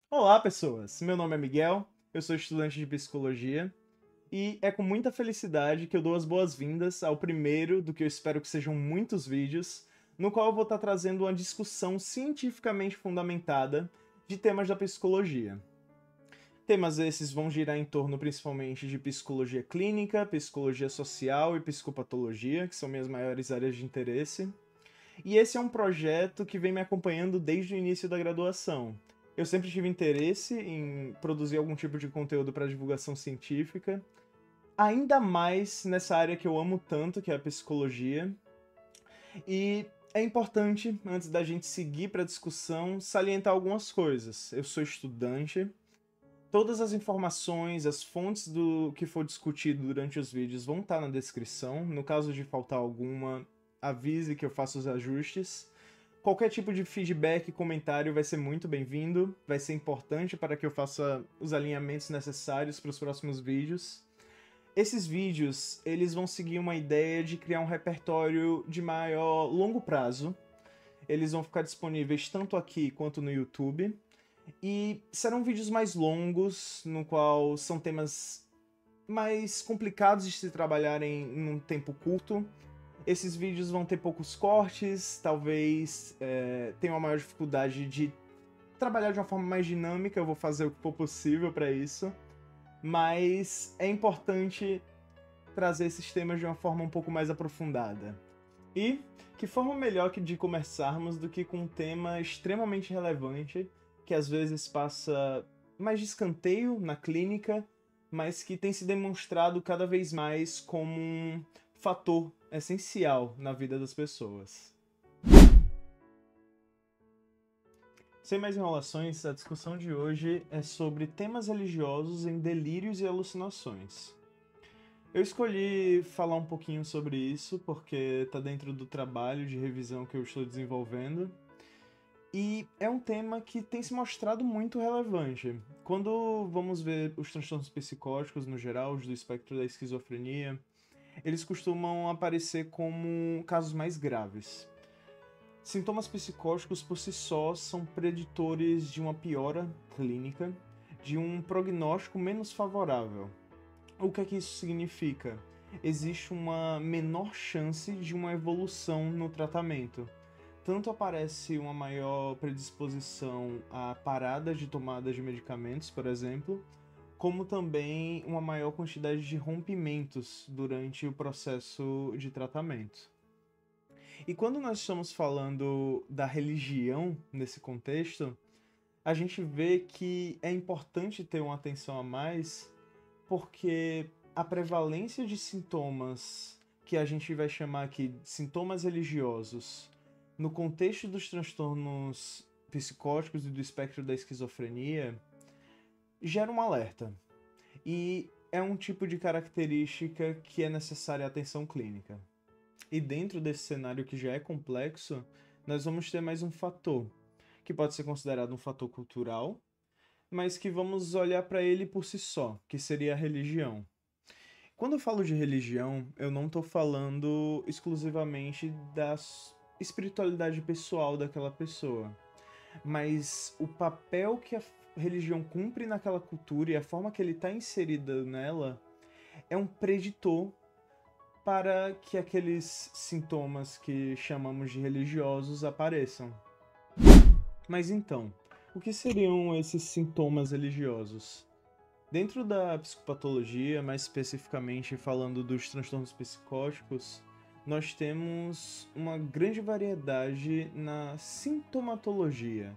Olá, pessoas! Meu nome é Miguel, eu sou estudante de psicologia e é com muita felicidade que eu dou as boas-vindas ao primeiro do que eu espero que sejam muitos vídeos, no qual eu vou estar trazendo uma discussão cientificamente fundamentada de temas da psicologia. Temas esses vão girar em torno principalmente de psicologia clínica, psicologia social e psicopatologia, que são minhas maiores áreas de interesse. E esse é um projeto que vem me acompanhando desde o início da graduação. Eu sempre tive interesse em produzir algum tipo de conteúdo para divulgação científica, ainda mais nessa área que eu amo tanto, que é a psicologia. E é importante, antes da gente seguir para a discussão, salientar algumas coisas. Eu sou estudante, todas as informações, as fontes do que for discutido durante os vídeos vão estar na descrição. No caso de faltar alguma, avise que eu faço os ajustes. Qualquer tipo de feedback e comentário vai ser muito bem-vindo, vai ser importante para que eu faça os alinhamentos necessários para os próximos vídeos. Esses vídeos, eles vão seguir uma ideia de criar um repertório de maior longo prazo. Eles vão ficar disponíveis tanto aqui quanto no YouTube. E serão vídeos mais longos, no qual são temas mais complicados de se trabalhar em um tempo curto. Esses vídeos vão ter poucos cortes, talvez tenha uma maior dificuldade de trabalhar de uma forma mais dinâmica, eu vou fazer o que for possível para isso. Mas é importante trazer esses temas de uma forma um pouco mais aprofundada. E que forma melhor de começarmos do que com um tema extremamente relevante, que às vezes passa mais de escanteio na clínica, mas que tem se demonstrado cada vez mais como um fator essencial na vida das pessoas. Sem mais enrolações, a discussão de hoje é sobre temas religiosos em delírios e alucinações. Eu escolhi falar um pouquinho sobre isso porque está dentro do trabalho de revisão que eu estou desenvolvendo. E é um tema que tem se mostrado muito relevante. Quando vamos ver os transtornos psicóticos no geral, os do espectro da esquizofrenia, eles costumam aparecer como casos mais graves. Sintomas psicóticos por si só são preditores de uma piora clínica, de um prognóstico menos favorável. O que é que isso significa? Existe uma menor chance de uma evolução no tratamento. Tanto aparece uma maior predisposição a paradas de tomada de medicamentos, por exemplo, como também uma maior quantidade de rompimentos durante o processo de tratamento. E quando nós estamos falando da religião nesse contexto, a gente vê que é importante ter uma atenção a mais, porque a prevalência de sintomas que a gente vai chamar aqui de sintomas religiosos no contexto dos transtornos psicóticos e do espectro da esquizofrenia gera um alerta. E é um tipo de característica que é necessária atenção clínica. E dentro desse cenário que já é complexo, nós vamos ter mais um fator, que pode ser considerado um fator cultural, mas que vamos olhar para ele por si só, que seria a religião. Quando eu falo de religião, eu não estou falando exclusivamente da espiritualidade pessoal daquela pessoa, mas o papel que a religião cumpre naquela cultura e a forma que ele está inserida nela é um preditor para que aqueles sintomas que chamamos de religiosos apareçam. Mas então, o que seriam esses sintomas religiosos? Dentro da psicopatologia, mais especificamente falando dos transtornos psicóticos, nós temos uma grande variedade na sintomatologia.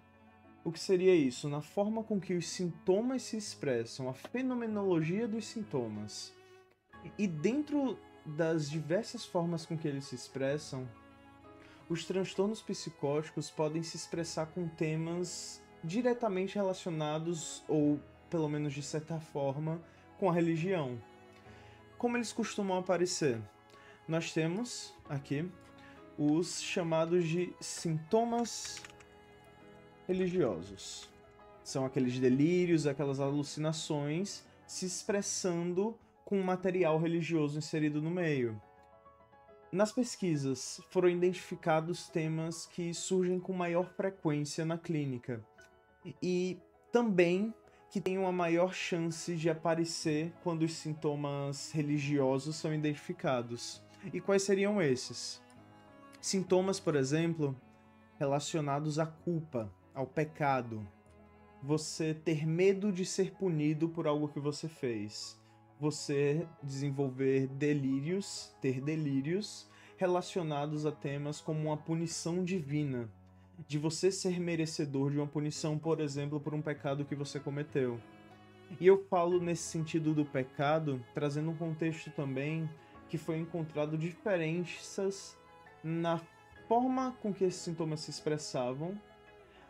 O que seria isso? Na forma com que os sintomas se expressam, a fenomenologia dos sintomas. E dentro das diversas formas com que eles se expressam, os transtornos psicóticos podem se expressar com temas diretamente relacionados, ou pelo menos de certa forma, com a religião. Como eles costumam aparecer? Nós temos aqui os chamados de sintomas religiosos. São aqueles delírios, aquelas alucinações se expressando com material religioso inserido no meio. Nas pesquisas, foram identificados temas que surgem com maior frequência na clínica. E também que tem uma maior chance de aparecer quando os sintomas religiosos são identificados. E quais seriam esses? Sintomas, por exemplo, relacionados à culpa, ao pecado. Você ter medo de ser punido por algo que você fez. Você desenvolver delírios, ter delírios relacionados a temas como uma punição divina. De você ser merecedor de uma punição, por exemplo, por um pecado que você cometeu. E eu falo nesse sentido do pecado, trazendo um contexto também que foi encontrado diferenças na forma com que esses sintomas se expressavam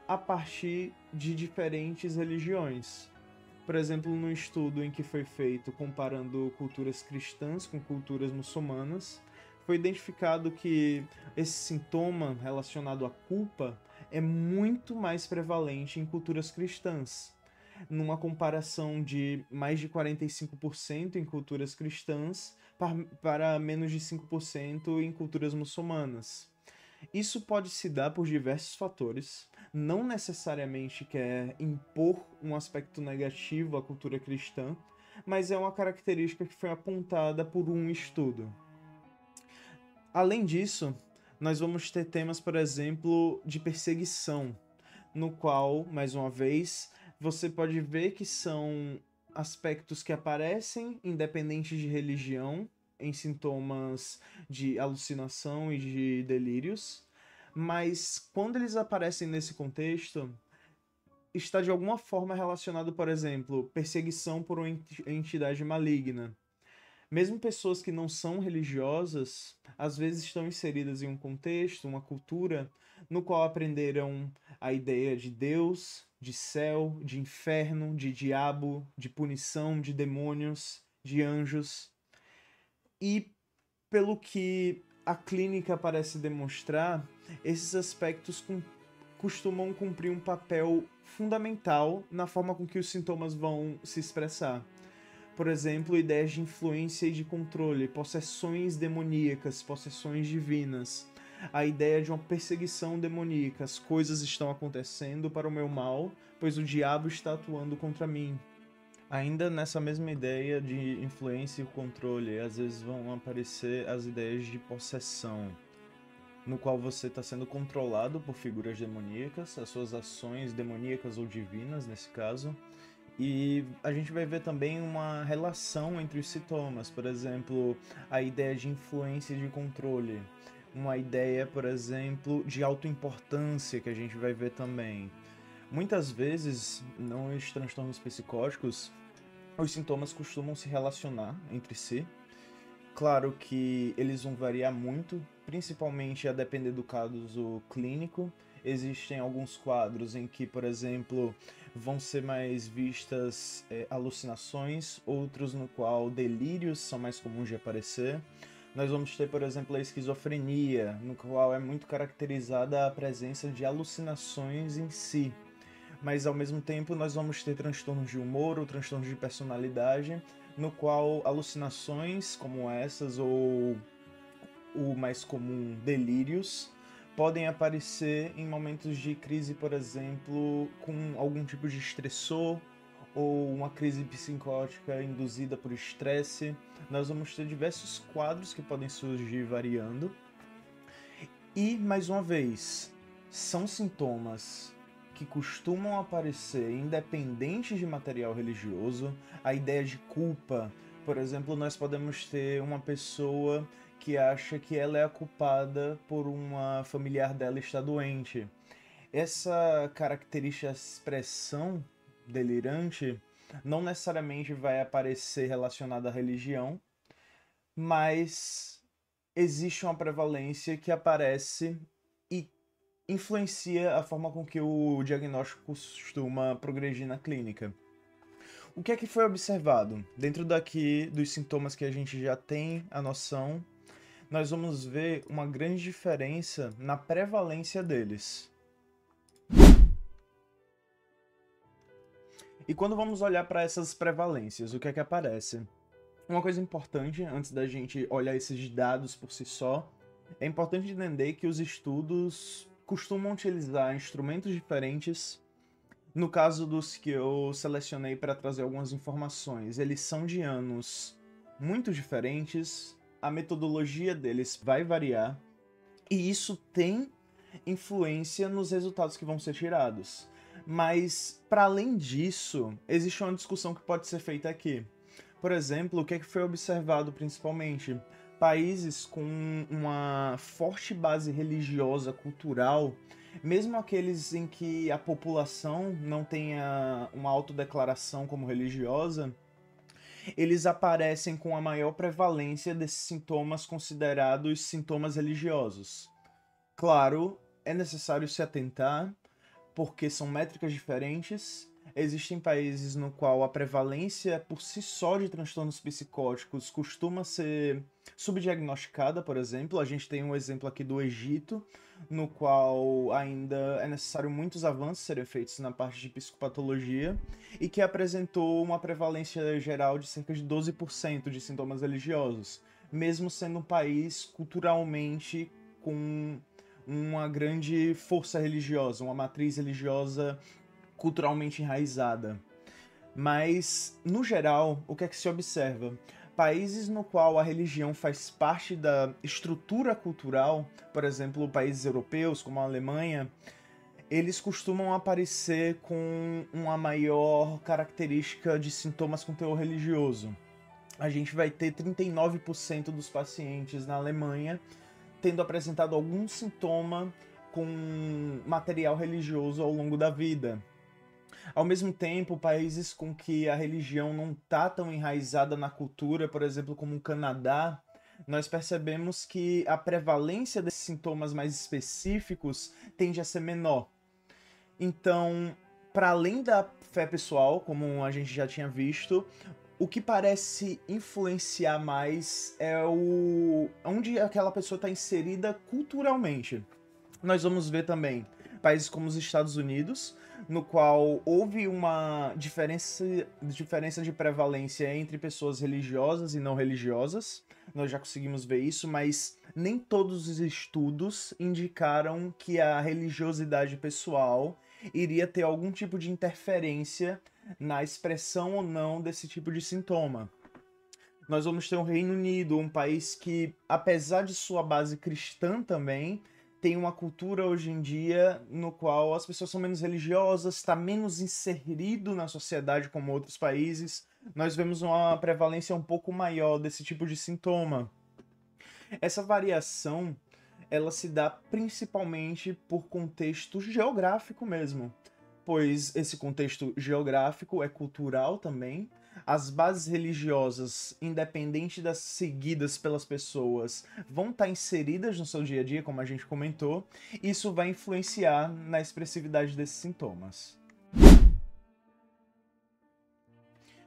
a partir de diferentes religiões. Por exemplo, no estudo em que foi feito comparando culturas cristãs com culturas muçulmanas, foi identificado que esse sintoma relacionado à culpa é muito mais prevalente em culturas cristãs, numa comparação de mais de 45% em culturas cristãs para menos de 5% em culturas muçulmanas. Isso pode se dar por diversos fatores, não necessariamente quer impor um aspecto negativo à cultura cristã, mas é uma característica que foi apontada por um estudo. Além disso, nós vamos ter temas, por exemplo, de perseguição, no qual, mais uma vez, você pode ver que são aspectos que aparecem independentes de religião, em sintomas de alucinação e de delírios, mas quando eles aparecem nesse contexto, está de alguma forma relacionado, por exemplo, perseguição por uma entidade maligna. Mesmo pessoas que não são religiosas, às vezes estão inseridas em um contexto, uma cultura, no qual aprenderam a ideia de Deus, de céu, de inferno, de diabo, de punição, de demônios, de anjos. E pelo que a clínica parece demonstrar, esses aspectos costumam cumprir um papel fundamental na forma com que os sintomas vão se expressar. Por exemplo, ideias de influência e de controle, possessões demoníacas, possessões divinas. A ideia de uma perseguição demoníaca, as coisas estão acontecendo para o meu mal, pois o diabo está atuando contra mim. Ainda nessa mesma ideia de influência e controle, às vezes vão aparecer as ideias de possessão, no qual você está sendo controlado por figuras demoníacas, as suas ações demoníacas ou divinas, nesse caso. E a gente vai ver também uma relação entre os sintomas, por exemplo, a ideia de influência e de controle, uma ideia, por exemplo, de autoimportância que a gente vai ver também. Muitas vezes, nos transtornos psicóticos, os sintomas costumam se relacionar entre si. Claro que eles vão variar muito, principalmente a depender do caso clínico. Existem alguns quadros em que, por exemplo, vão ser mais vistas alucinações, outros no qual delírios são mais comuns de aparecer. Nós vamos ter, por exemplo, a esquizofrenia, no qual é muito caracterizada a presença de alucinações em si. Mas ao mesmo tempo nós vamos ter transtornos de humor ou transtornos de personalidade, no qual alucinações como essas ou o mais comum, delírios, podem aparecer em momentos de crise, por exemplo, com algum tipo de estressor ou uma crise psicótica induzida por estresse. Nós vamos ter diversos quadros que podem surgir variando. E, mais uma vez, são sintomas que costumam aparecer independentes de material religioso. A ideia de culpa, por exemplo, nós podemos ter uma pessoa que acha que ela é a culpada por uma familiar dela estar doente. Essa característica, expressão delirante, não necessariamente vai aparecer relacionada à religião, mas existe uma prevalência que aparece e influencia a forma com que o diagnóstico costuma progredir na clínica. O que é que foi observado? Dentro daqui dos sintomas que a gente já tem a noção, nós vamos ver uma grande diferença na prevalência deles. E quando vamos olhar para essas prevalências, o que é que aparece? Uma coisa importante, antes da gente olhar esses dados por si só, é importante entender que os estudos costumam utilizar instrumentos diferentes No caso dos que eu selecionei para trazer algumas informações, eles são de anos muito diferentes, a metodologia deles vai variar, e isso tem influência nos resultados que vão ser tirados. Mas, para além disso, existe uma discussão que pode ser feita aqui. Por exemplo, o que é que foi observado principalmente? Países com uma forte base religiosa, cultural, mesmo aqueles em que a população não tenha uma autodeclaração como religiosa, eles aparecem com a maior prevalência desses sintomas considerados sintomas religiosos. Claro, é necessário se atentar, porque são métricas diferentes. Existem países no qual a prevalência por si só de transtornos psicóticos costuma ser subdiagnosticada, por exemplo. A gente tem um exemplo aqui do Egito, no qual ainda é necessário muitos avanços serem feitos na parte de psicopatologia, e que apresentou uma prevalência geral de cerca de 12% de sintomas religiosos, mesmo sendo um país culturalmente com uma grande força religiosa, uma matriz religiosa culturalmente enraizada. Mas, no geral, o que é que se observa? Países no qual a religião faz parte da estrutura cultural, por exemplo, países europeus como a Alemanha, eles costumam aparecer com uma maior característica de sintomas com teor religioso. A gente vai ter 39% dos pacientes na Alemanha tendo apresentado algum sintoma com material religioso ao longo da vida. Ao mesmo tempo, países com que a religião não está tão enraizada na cultura, por exemplo, como o Canadá, nós percebemos que a prevalência desses sintomas mais específicos tende a ser menor. Então, para além da fé pessoal, como a gente já tinha visto, o que parece influenciar mais é onde aquela pessoa está inserida culturalmente. Nós vamos ver também países como os Estados Unidos, no qual houve uma diferença de prevalência entre pessoas religiosas e não religiosas. Nós já conseguimos ver isso, mas nem todos os estudos indicaram que a religiosidade pessoal iria ter algum tipo de interferência na expressão ou não desse tipo de sintoma. Nós vamos ter o Reino Unido, um país que, apesar de sua base cristã também, tem uma cultura hoje em dia no qual as pessoas são menos religiosas, está menos inserido na sociedade como outros países. Nós vemos uma prevalência um pouco maior desse tipo de sintoma. Essa variação, ela se dá principalmente por contexto geográfico mesmo, pois esse contexto geográfico é cultural também. As bases religiosas, independente das seguidas pelas pessoas, vão estar inseridas no seu dia a dia, como a gente comentou, e isso vai influenciar na expressividade desses sintomas.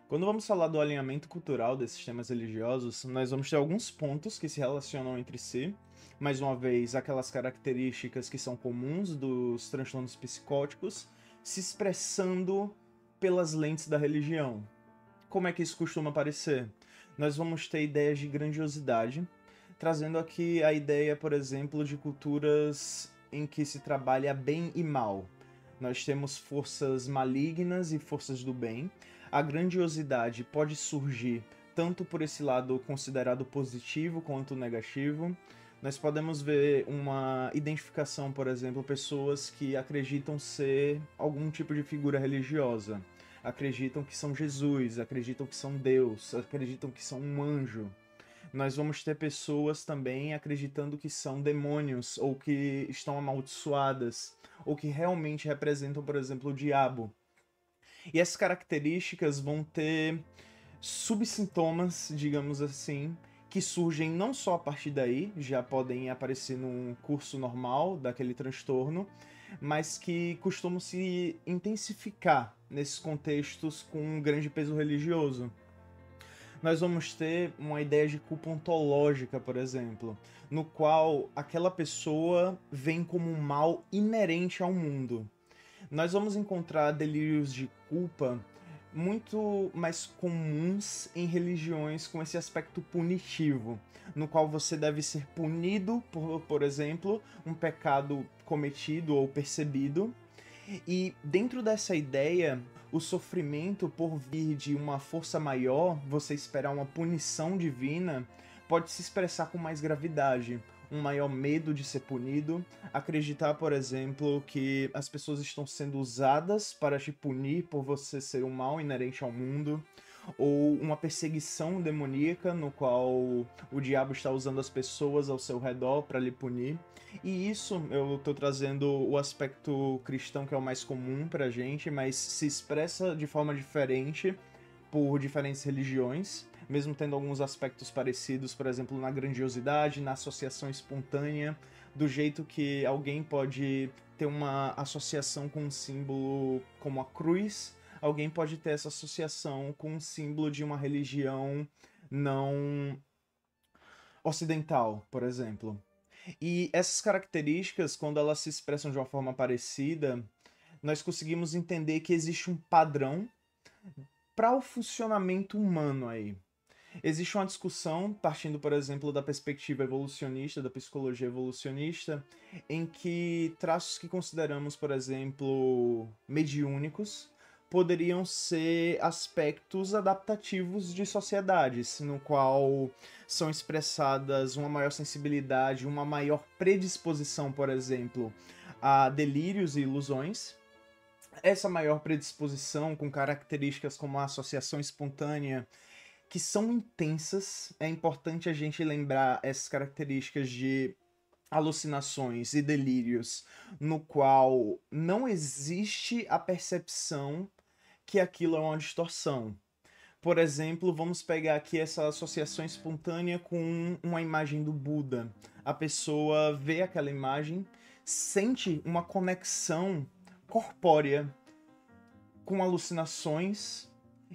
Quando vamos falar do alinhamento cultural desses sistemas religiosos, nós vamos ter alguns pontos que se relacionam entre si. Mais uma vez, aquelas características que são comuns dos transtornos psicóticos se expressando pelas lentes da religião. Como é que isso costuma aparecer? Nós vamos ter ideias de grandiosidade, trazendo aqui a ideia, por exemplo, de culturas em que se trabalha bem e mal. Nós temos forças malignas e forças do bem. A grandiosidade pode surgir tanto por esse lado considerado positivo quanto negativo. Nós podemos ver uma identificação, por exemplo, pessoas que acreditam ser algum tipo de figura religiosa. Acreditam que são Jesus, acreditam que são Deus, acreditam que são um anjo. Nós vamos ter pessoas também acreditando que são demônios, ou que estão amaldiçoadas, ou que realmente representam, por exemplo, o diabo. E essas características vão ter subsintomas, digamos assim, que surgem não só a partir daí, já podem aparecer num curso normal daquele transtorno, mas que costumam se intensificar nesses contextos com um grande peso religioso. Nós vamos ter uma ideia de culpa ontológica, por exemplo, no qual aquela pessoa vem como um mal inerente ao mundo. Nós vamos encontrar delírios de culpa muito mais comuns em religiões com esse aspecto punitivo, no qual você deve ser punido por exemplo, um pecado cometido ou percebido, E dentro dessa ideia, o sofrimento por vir de uma força maior, você esperar uma punição divina, pode se expressar com mais gravidade. Um maior medo de ser punido, acreditar, por exemplo, que as pessoas estão sendo usadas para te punir por você ser um mal inerente ao mundo, ou uma perseguição demoníaca no qual o diabo está usando as pessoas ao seu redor para lhe punir. E isso eu tô trazendo o aspecto cristão que é o mais comum pra gente, mas se expressa de forma diferente por diferentes religiões, mesmo tendo alguns aspectos parecidos, por exemplo, na grandiosidade, na associação espontânea, do jeito que alguém pode ter uma associação com um símbolo como a cruz, alguém pode ter essa associação com um símbolo de uma religião não ocidental, por exemplo. E essas características, quando elas se expressam de uma forma parecida, nós conseguimos entender que existe um padrão para o funcionamento humano aí. Existe uma discussão, partindo, por exemplo, da perspectiva evolucionista, da psicologia evolucionista, em que traços que consideramos, por exemplo, mediúnicos, poderiam ser aspectos adaptativos de sociedades, no qual são expressadas uma maior sensibilidade, uma maior predisposição, por exemplo, a delírios e ilusões. Essa maior predisposição, com características como a associação espontânea, que são intensas, é importante a gente lembrar essas características de alucinações e delírios, no qual não existe a percepção que aquilo é uma distorção. Por exemplo, vamos pegar aqui essa associação espontânea com uma imagem do Buda. A pessoa vê aquela imagem, sente uma conexão corpórea com alucinações.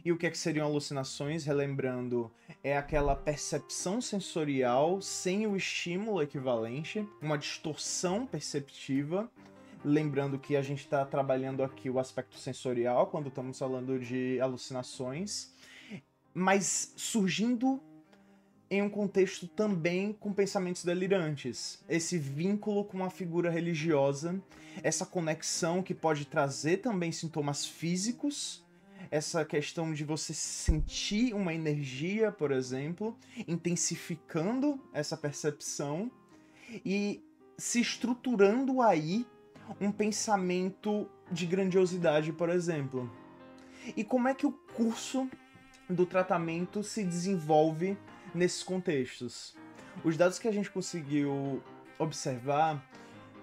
E o que é que seriam alucinações? Relembrando, é aquela percepção sensorial sem o estímulo equivalente, uma distorção perceptiva. Lembrando que a gente está trabalhando aqui o aspecto sensorial quando estamos falando de alucinações, mas surgindo em um contexto também com pensamentos delirantes. Esse vínculo com a figura religiosa, essa conexão que pode trazer também sintomas físicos, essa questão de você sentir uma energia, por exemplo, intensificando essa percepção e se estruturando aí um pensamento de grandiosidade, por exemplo. E como é que o curso do tratamento se desenvolve nesses contextos? Os dados que a gente conseguiu observar,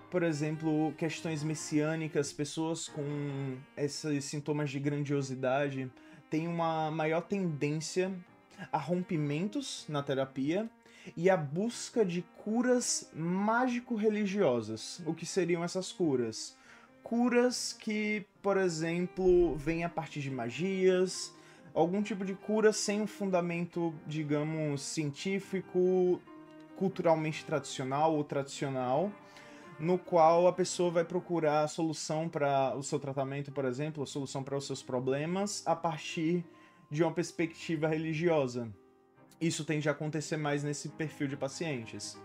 por exemplo, questões messiânicas, pessoas com esses sintomas de grandiosidade têm uma maior tendência a rompimentos na terapia e a busca de curas mágico-religiosas. O que seriam essas curas? Curas que, por exemplo, vêm a partir de magias, algum tipo de cura sem um fundamento, digamos, científico, culturalmente tradicional ou tradicional, no qual a pessoa vai procurar a solução para o seu tratamento, por exemplo, a solução para os seus problemas a partir de uma perspectiva religiosa. Isso tende a acontecer mais nesse perfil de pacientes.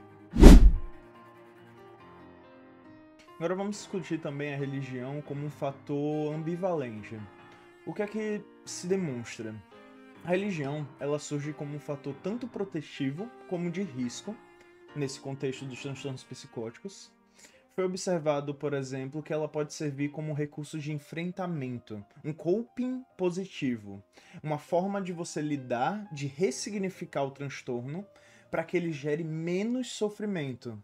Agora vamos discutir também a religião como um fator ambivalente. O que é que se demonstra? A religião, ela surge como um fator tanto protetivo como de risco, nesse contexto dos transtornos psicóticos. Foi observado, por exemplo, que ela pode servir como um recurso de enfrentamento, um coping positivo, uma forma de você lidar, de ressignificar o transtorno para que ele gere menos sofrimento.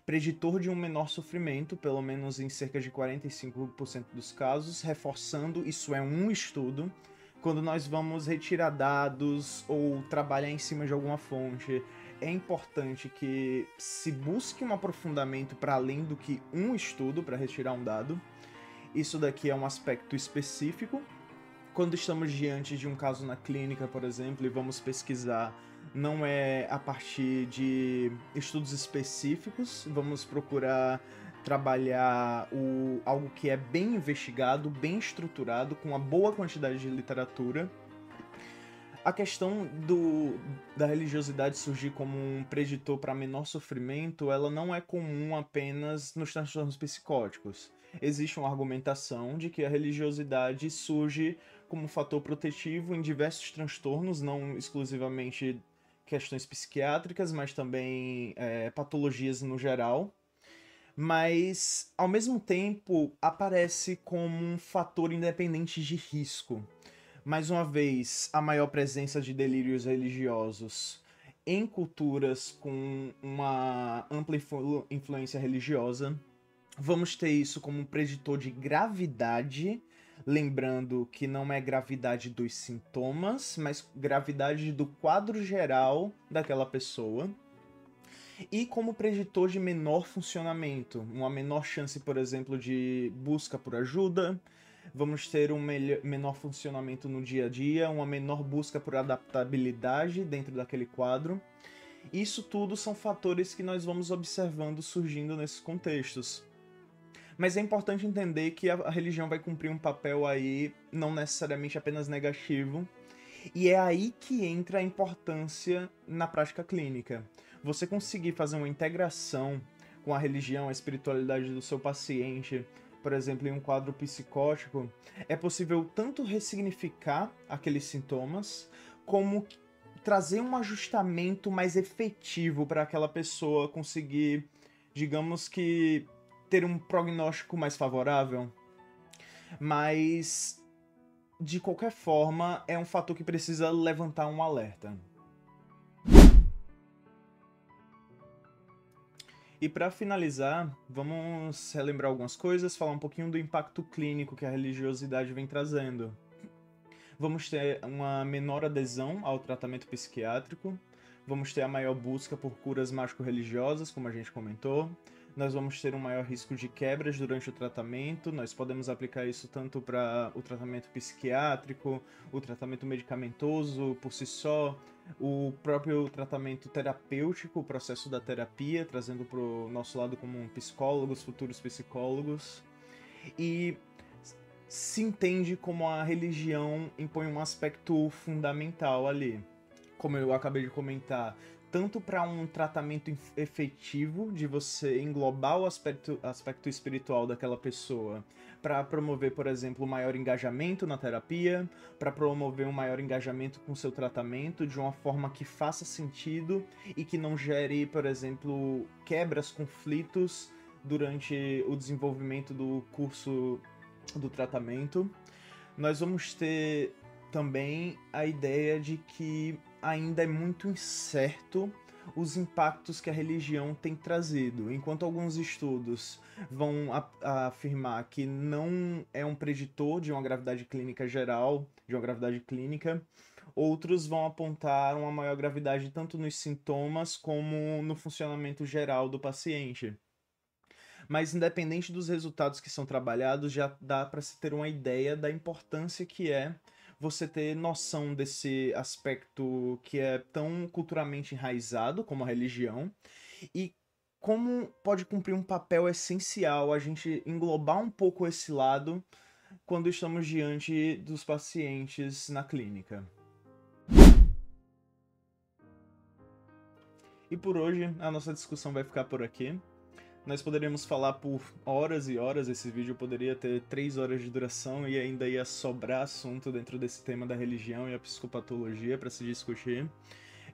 Preditor de um menor sofrimento, pelo menos em cerca de 45% dos casos, reforçando, isso é um estudo, quando nós vamos retirar dados ou trabalhar em cima de alguma fonte, é importante que se busque um aprofundamento para além do que um estudo para retirar um dado. Isso daqui é um aspecto específico. Quando estamos diante de um caso na clínica, por exemplo, e vamos pesquisar, não é a partir de estudos específicos, vamos procurar trabalhar algo que é bem investigado, bem estruturado, com uma boa quantidade de literatura. A questão da religiosidade surgir como um preditor para menor sofrimento, ela não é comum apenas nos transtornos psicóticos. existe uma argumentação de que a religiosidade surge como um fator protetivo em diversos transtornos, não exclusivamente questões psiquiátricas, mas também patologias no geral. Mas, ao mesmo tempo, aparece como um fator independente de risco. Mais uma vez, a maior presença de delírios religiosos em culturas com uma ampla influência religiosa. Vamos ter isso como um preditor de gravidade, lembrando que não é gravidade dos sintomas, mas gravidade do quadro geral daquela pessoa. E como preditor de menor funcionamento, uma menor chance, por exemplo, de busca por ajuda. Vamos ter um menor funcionamento no dia a dia, uma menor busca por adaptabilidade dentro daquele quadro. Isso tudo são fatores que nós vamos observando surgindo nesses contextos. Mas é importante entender que a religião vai cumprir um papel aí não necessariamente apenas negativo, e é aí que entra a importância na prática clínica. Você conseguir fazer uma integração com a religião, a espiritualidade do seu paciente, por exemplo, em um quadro psicótico, é possível tanto ressignificar aqueles sintomas, como trazer um ajustamento mais efetivo para aquela pessoa conseguir, digamos que, ter um prognóstico mais favorável. Mas, de qualquer forma, é um fator que precisa levantar um alerta. E para finalizar, vamos relembrar algumas coisas, falar um pouquinho do impacto clínico que a religiosidade vem trazendo. Vamos ter uma menor adesão ao tratamento psiquiátrico, vamos ter a maior busca por curas mágico-religiosas, como a gente comentou, nós vamos ter um maior risco de quebras durante o tratamento, nós podemos aplicar isso tanto para o tratamento psiquiátrico, o tratamento medicamentoso por si só, o próprio tratamento terapêutico, o processo da terapia, trazendo para o nosso lado como psicólogos, futuros psicólogos. E se entende como a religião impõe um aspecto fundamental ali. Como eu acabei de comentar, tanto para um tratamento efetivo, de você englobar o aspecto espiritual daquela pessoa, para promover, por exemplo, um maior engajamento na terapia, para promover um maior engajamento com o seu tratamento de uma forma que faça sentido e que não gere, por exemplo, quebras, conflitos durante o desenvolvimento do curso do tratamento. Nós vamos ter também a ideia de que ainda é muito incerto os impactos que a religião tem trazido. Enquanto alguns estudos vão afirmar que não é um preditor de uma gravidade clínica geral, de uma gravidade clínica, outros vão apontar uma maior gravidade tanto nos sintomas como no funcionamento geral do paciente. Mas independente dos resultados que são trabalhados, já dá para se ter uma ideia da importância que é você ter noção desse aspecto que é tão culturalmente enraizado como a religião e como pode cumprir um papel essencial a gente englobar um pouco esse lado quando estamos diante dos pacientes na clínica. E por hoje a nossa discussão vai ficar por aqui. Nós poderíamos falar por horas e horas, esse vídeo poderia ter 3 horas de duração e ainda ia sobrar assunto dentro desse tema da religião e a psicopatologia para se discutir.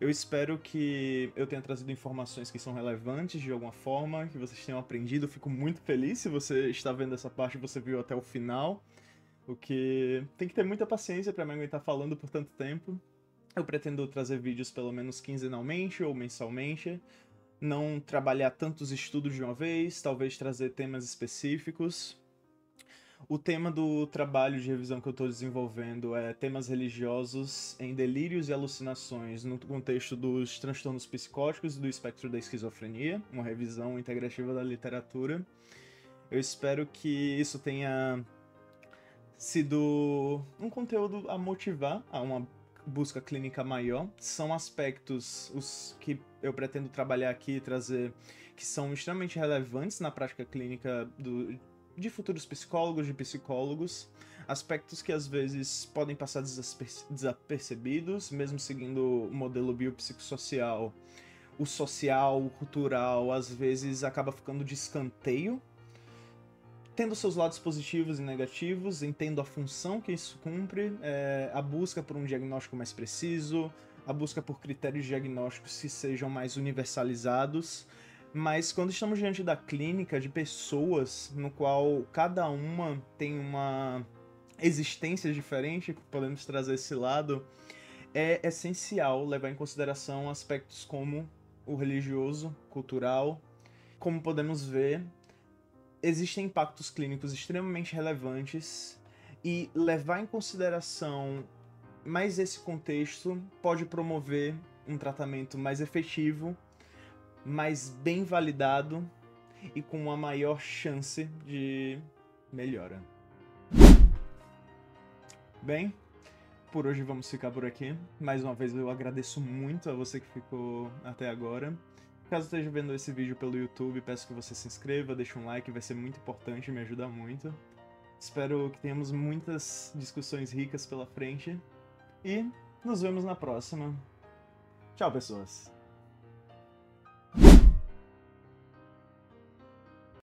Eu espero que eu tenha trazido informações que são relevantes de alguma forma, que vocês tenham aprendido. Eu fico muito feliz se você está vendo essa parte e você viu até o final, o que tem que ter muita paciência para me aguentar falando por tanto tempo. Eu pretendo trazer vídeos pelo menos quinzenalmente ou mensalmente, não trabalhar tantos estudos de uma vez, talvez trazer temas específicos. O tema do trabalho de revisão que eu estou desenvolvendo é temas religiosos em delírios e alucinações no contexto dos transtornos psicóticos e do espectro da esquizofrenia, uma revisão integrativa da literatura. Eu espero que isso tenha sido um conteúdo a motivar a uma busca clínica maior. São aspectos os que eu pretendo trabalhar aqui e trazer que são extremamente relevantes na prática clínica de futuros psicólogos, de psicólogos, aspectos que às vezes podem passar desapercebidos, mesmo seguindo o modelo biopsicossocial. O social, o cultural, às vezes acaba ficando de escanteio. tendo seus lados positivos e negativos, entendo a função que isso cumpre, a busca por um diagnóstico mais preciso, a busca por critérios diagnósticos que sejam mais universalizados, mas quando estamos diante da clínica de pessoas no qual cada uma tem uma existência diferente, podemos trazer esse lado, é essencial levar em consideração aspectos como o religioso, cultural. Como podemos ver, existem impactos clínicos extremamente relevantes e levar em consideração mais esse contexto pode promover um tratamento mais efetivo, mais bem validado e com uma maior chance de melhora. Bem, por hoje vamos ficar por aqui. Mais uma vez eu agradeço muito a você que ficou até agora. Caso esteja vendo esse vídeo pelo YouTube, peço que você se inscreva, deixe um like, vai ser muito importante, me ajuda muito. Espero que tenhamos muitas discussões ricas pela frente. E nos vemos na próxima. Tchau, pessoas!